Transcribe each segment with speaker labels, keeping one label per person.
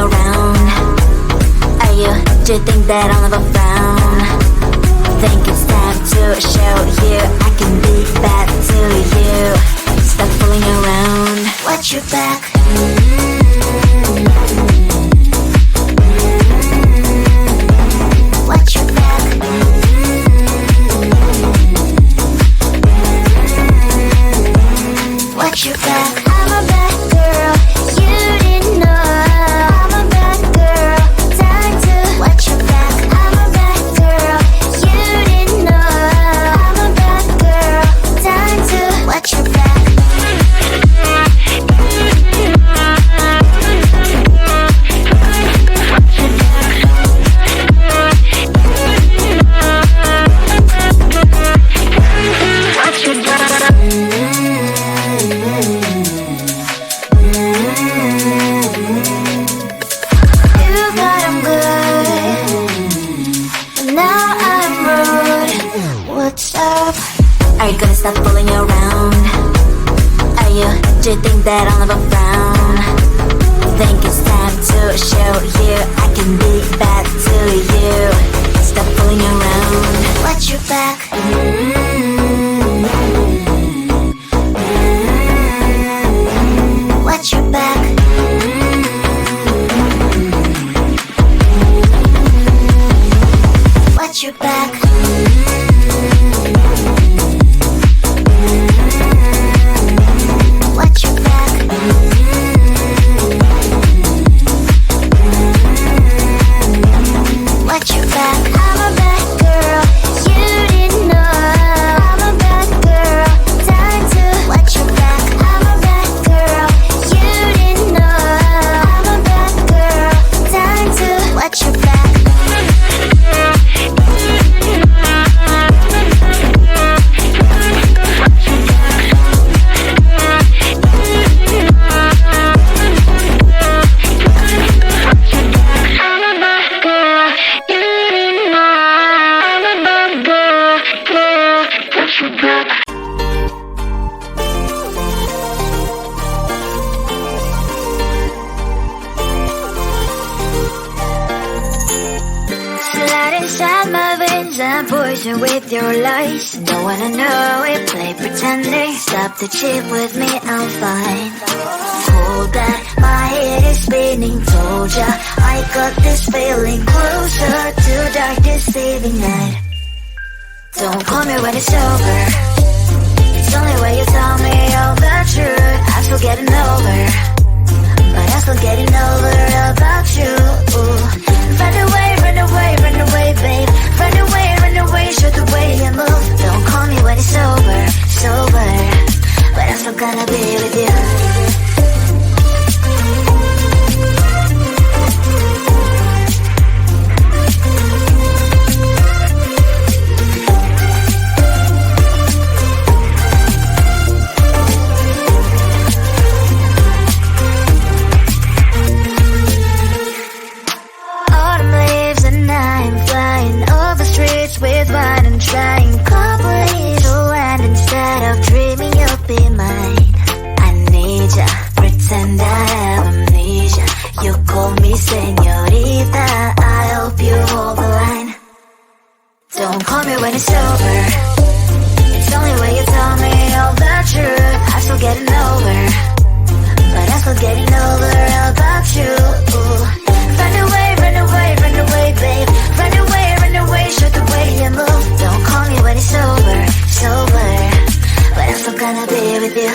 Speaker 1: around. Are you, do you think that I'll never frown? Think it's time to show you I can be bad to you. Stop fooling around. Watch your back. Watch your back. Watch your back. I'm a bad girl, you didn't know. I'm a bad girl, time to watch your back. I'm a bad girl, you didn't know. I'm a bad girl, time to watch your back. Are you gonna stop fooling around? Are you, do you think that I'll never frown? Think it's time to show you I can be bad to you. Stop fooling around. Watch your back. Watch your back. Watch your back. Watch your back. Watch your back. I'm a bad girl, you didn't know. I'm a bad girl, time to watch your back. I'm a bad girl, you didn't know. I'm a bad girl, time to watch your back. Poison with your lies. Don't wanna know it, play pretending. Stop the cheat with me, I'm fine. Hold that, my head is spinning. Told ya, I got this feeling. Closer to dark deceiving night. Don't call me when it's over. It's only when you tell me all the truth. I'm still getting over, but I'm still getting over about you. Run away, run away, run away, babe. Run away, run away, show the way you move. Don't call me when it's over, sober, but I'm still gonna be with you. With wine and trying couples to land instead of dreaming you'll be mine. I need ya, pretend I have amnesia. You call me señorita, I hope you hold the line. Don't call me when it's over. It's only when you tell me all the truth. I'm still getting over, but I'm still getting over about you. Run away, run away, run away, babe. Run away, run away, show the way you move. Don't call me when it's over, sober, but I'm still gonna be with you.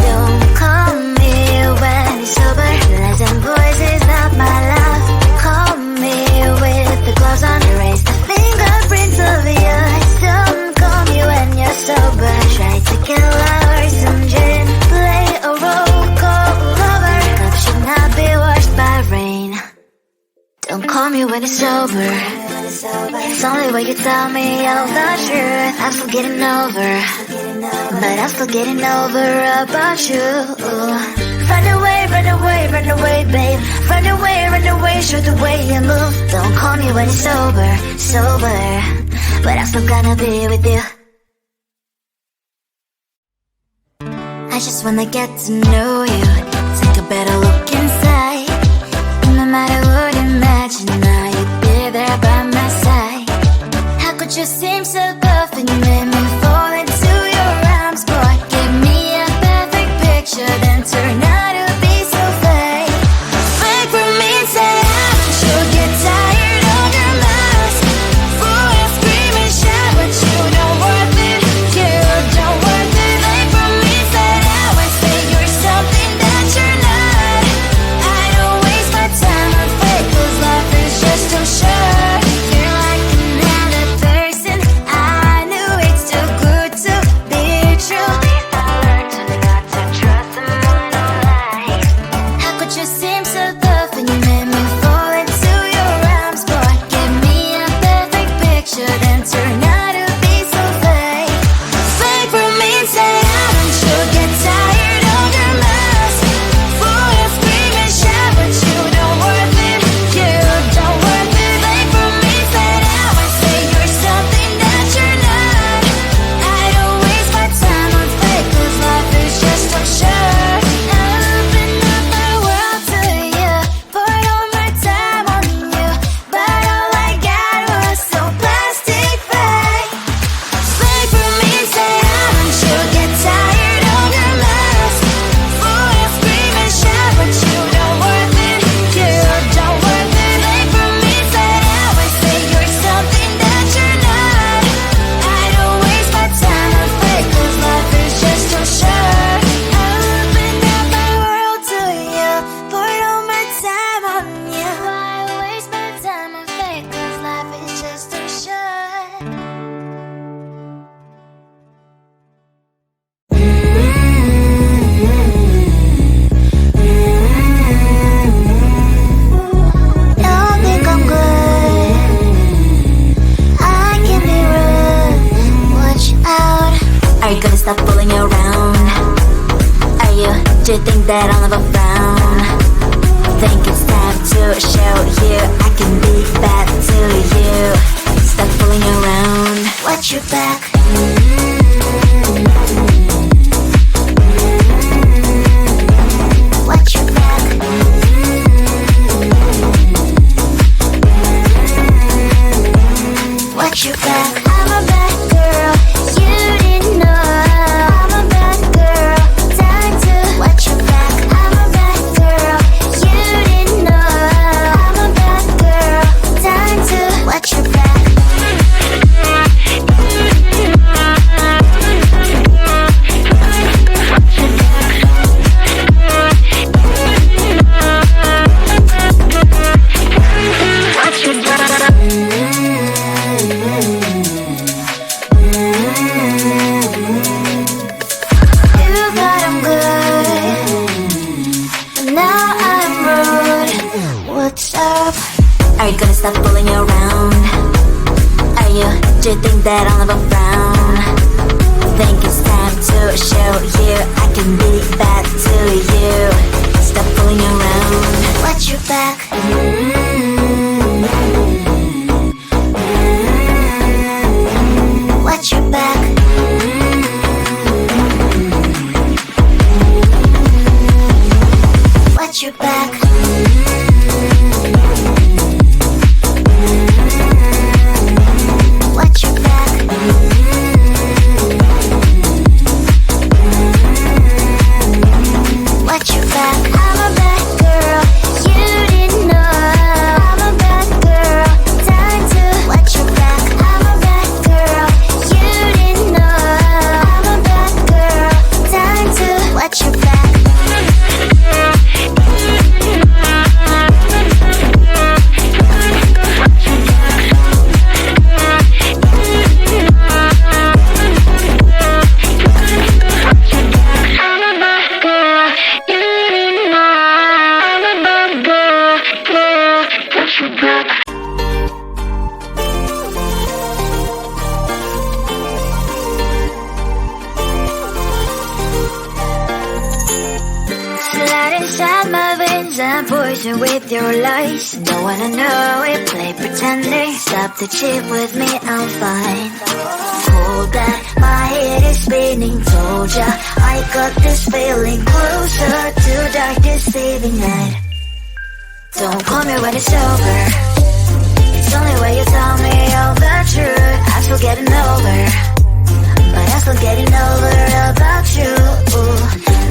Speaker 1: Don't call me when it's over. Lies and boys is not my love. Call me with the gloves on. Erase the fingerprints of your eyes. Don't call me when you're sober. Try to kill hours and gin. Play a role called lover. Love should not be washed by rain. Don't call me when it's over. It's only when you tell me all the truth. I'm still getting over, but I'm still getting over about you. Run away, run away, run away, babe. Run away, show the way you move. Don't call me when it's over, sober, but I'm still gonna be with you. I just wanna get to know you. Take a better look inside. think that I'll never frown? Think it's time to show you I can be bad to you. Stop fooling around. Watch your back. Watch your back. Watch your back. I'm a bad girl. You didn't know. I'm a bad girl. Time to watch your back. I'm a bad girl. You didn't know. I'm a bad girl. Time to watch your back. Are you gonna stop fooling around? Do you think that I'll never frown? Think it's time to show you I can be bad to you. Stop fooling around. Watch your back. Watch your back. Watch your back. Watch your back. Watch your back. I'm a bad girl. You didn't know. I'm a bad girl. Time to watch your back. I'm a bad girl. You didn't know. I'm a bad girl. Time to watch your back. And poison with your lies. Don't wanna know it, play pretending. Stop the cheat with me, I'm fine. Hold that, my head is spinning. Told ya, I got this feeling. Closer to dark deceiving night. Don't call me when it's over. It's only when you tell me all the truth. I'm still getting over, but I'm still getting over about you.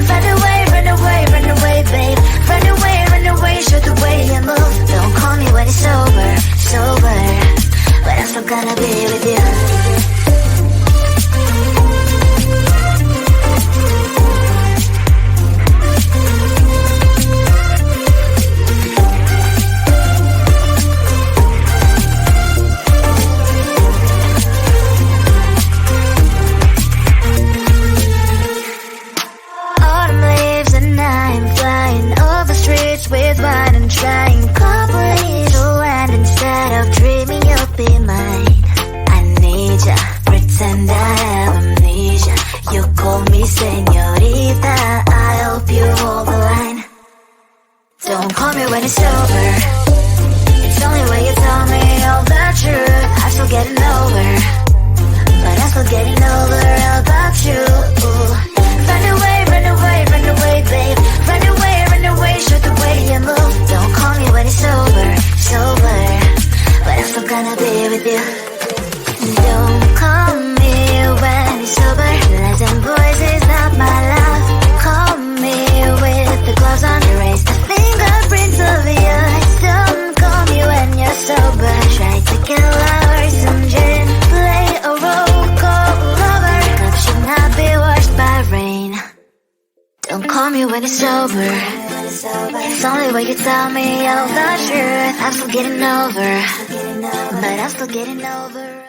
Speaker 1: Run away, run away, run away, babe. Run away, show the way you move. Don't call me when it's sober, but I'm still gonna be with you. With wine and trying couples to land instead of dreaming you'll be mine. I need ya, pretend I have amnesia. You call me señorita, I hope you hold the line. Don't call me when it's over. It's only when you tell me all the truth. I'm still getting over, but I'm still getting over about you. Run away, run away, run away, babe. Run away, show the way you move. Don't call me when it's sober, but I'm still gonna be with you. Don't call me when it's sober. Lies and boys is not my love. Call me with the gloves on. Erase the fingerprints of you. Don't call me when you're sober. Try to kill our some gin. Play a role, call lover. Love should not be washed by rain. Don't call me when it's sober. It's only when you tell me all the truth. I'm still getting over, but I'm still getting over.